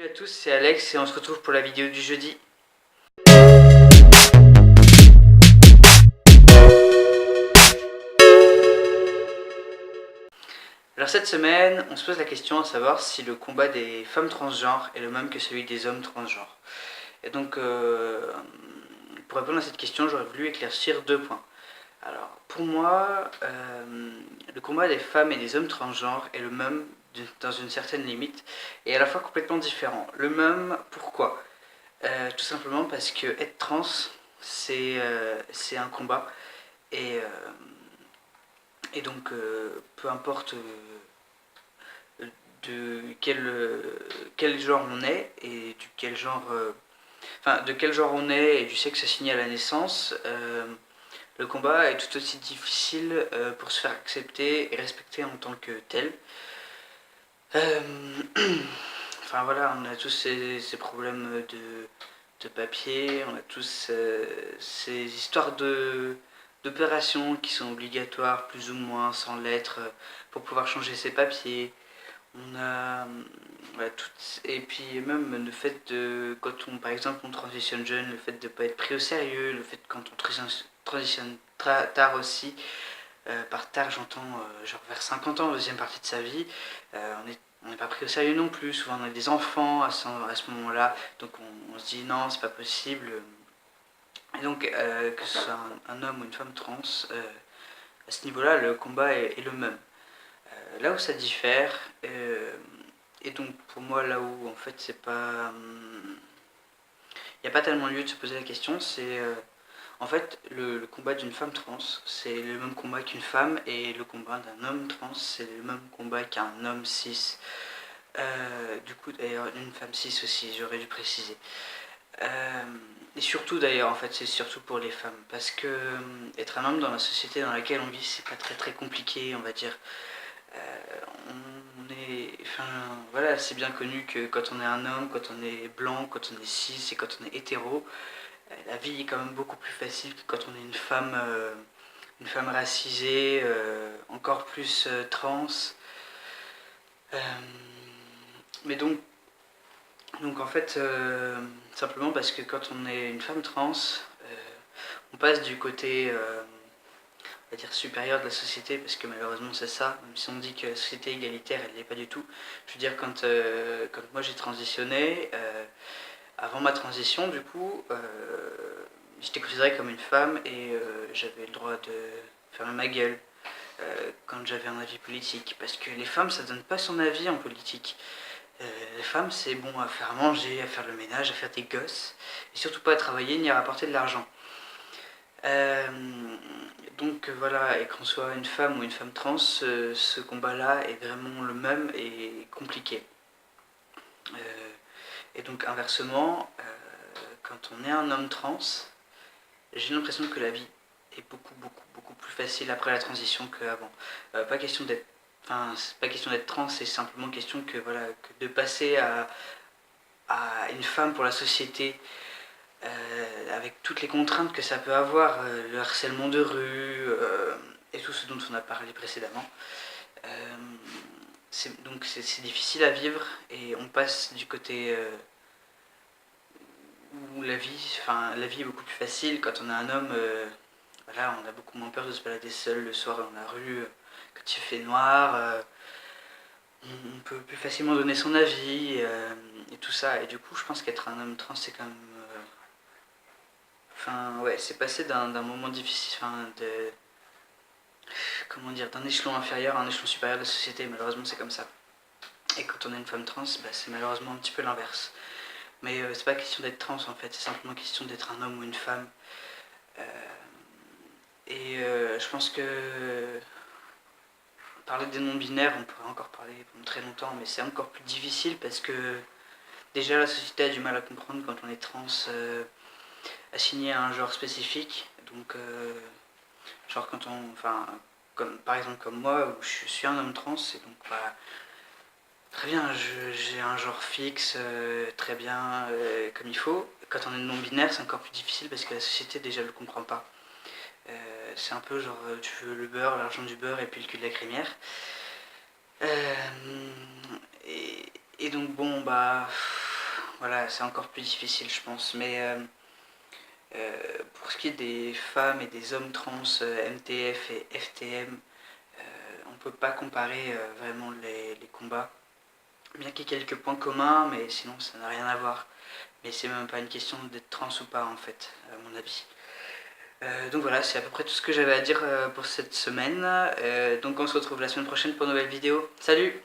Salut à tous, c'est Alex et on se retrouve pour la vidéo du jeudi. Alors cette semaine, on se pose la question à savoir si le combat des femmes transgenres est le même que celui des hommes transgenres. Et donc, pour répondre à cette question, j'aurais voulu éclaircir 2 points. Alors, pour moi, le combat des femmes et des hommes transgenres est le même dans une certaine limite et à la fois complètement différent. Le même, pourquoi ? Tout simplement parce que être trans, c'est un combat et, donc peu importe de quel genre on est et de quel genre on est et du sexe assigné à la naissance, le combat est tout aussi difficile pour se faire accepter et respecter en tant que tel. Enfin voilà, on a tous ces problèmes de papier, on a tous ces histoires d'opérations qui sont obligatoires plus ou moins sans lettres pour pouvoir changer ses papiers. On a voilà, et puis même le fait de quand on par exemple on transitionne jeune, le fait de ne pas être pris au sérieux, le fait quand on transitionne tard aussi, par tard j'entends genre vers 50 ans, deuxième partie de sa vie, on n'est pas pris au sérieux non plus, souvent on a des enfants à ce moment-là, donc on se dit non c'est pas possible. Et donc que ce soit un homme ou une femme trans, à ce niveau-là le combat est le même. Là où ça diffère, et donc pour moi là où en fait c'est pas... Il n'y a pas tellement lieu de se poser la question, c'est en fait le combat d'une femme trans, c'est le même combat qu'une femme, et le combat d'un homme trans, c'est le même combat qu'un homme cis. Du coup d'ailleurs une femme cis aussi, j'aurais dû préciser. Et surtout d'ailleurs en fait c'est surtout pour les femmes, parce que être un homme dans la société dans laquelle on vit c'est pas très très compliqué on va dire. Enfin, voilà, c'est bien connu que quand on est un homme, quand on est blanc, quand on est cis et quand on est hétéro, la vie est quand même beaucoup plus facile que quand on est une femme racisée, encore plus trans. Euh, mais donc en fait, simplement parce que quand on est une femme trans, on passe du côté on va dire supérieure de la société, parce que malheureusement c'est ça, même si on dit que la société égalitaire, elle l'est pas du tout. Je veux dire, quand moi j'ai transitionné, avant ma transition du coup, j'étais considérée comme une femme et j'avais le droit de fermer ma gueule quand j'avais un avis politique, parce que les femmes ça donne pas son avis en politique. Les femmes c'est bon à faire manger, à faire le ménage, à faire des gosses, et surtout pas à travailler ni à rapporter de l'argent. Euh, donc voilà, et qu'on soit une femme ou une femme trans, ce combat-là est vraiment le même et compliqué. Et donc inversement, quand on est un homme trans, j'ai l'impression que la vie est beaucoup beaucoup beaucoup plus facile après la transition qu'avant. Pas question d'être, enfin c'est pas question d'être trans, c'est simplement question que voilà que de passer à une femme pour la société, avec toutes les contraintes que ça peut avoir, le harcèlement de rue et tout ce dont on a parlé précédemment. Donc c'est difficile à vivre et on passe du côté où la vie est beaucoup plus facile. Quand on est un homme, voilà, on a beaucoup moins peur de se balader seul le soir dans la rue, quand il fait noir. On peut plus facilement donner son avis et tout ça. Et du coup, je pense qu'être un homme trans, c'est quand même... Enfin, ouais, c'est passé d'un moment difficile, comment dire, d'un échelon inférieur à un échelon supérieur de la société. Malheureusement, c'est comme ça. Et quand on est une femme trans, bah, c'est malheureusement un petit peu l'inverse. Mais c'est pas question d'être trans en fait, c'est simplement question d'être un homme ou une femme. Euh, et je pense que parler des non-binaires, on pourrait encore parler pendant très longtemps, mais c'est encore plus difficile parce que déjà la société a du mal à comprendre quand on est trans, assigné à un genre spécifique. Donc, genre quand on. Enfin, comme, par exemple comme moi, où je suis un homme trans, et donc bah, très bien, j'ai un genre fixe, très bien, comme il faut. Quand on est non-binaire, c'est encore plus difficile parce que la société déjà ne le comprend pas. C'est un peu genre tu veux le beurre, l'argent du beurre et puis le cul de la crémière. Euh, et donc bon bah voilà, c'est encore plus difficile, je pense. Mais pour ce qui est des femmes et des hommes trans, MTF et FTM, on peut pas comparer vraiment les combats. Bien qu'il y ait quelques points communs, mais sinon ça n'a rien à voir. Mais c'est même pas une question d'être trans ou pas en fait, à mon avis. Donc voilà, c'est à peu près tout ce que j'avais à dire pour cette semaine. Donc on se retrouve la semaine prochaine pour une nouvelle vidéo. Salut!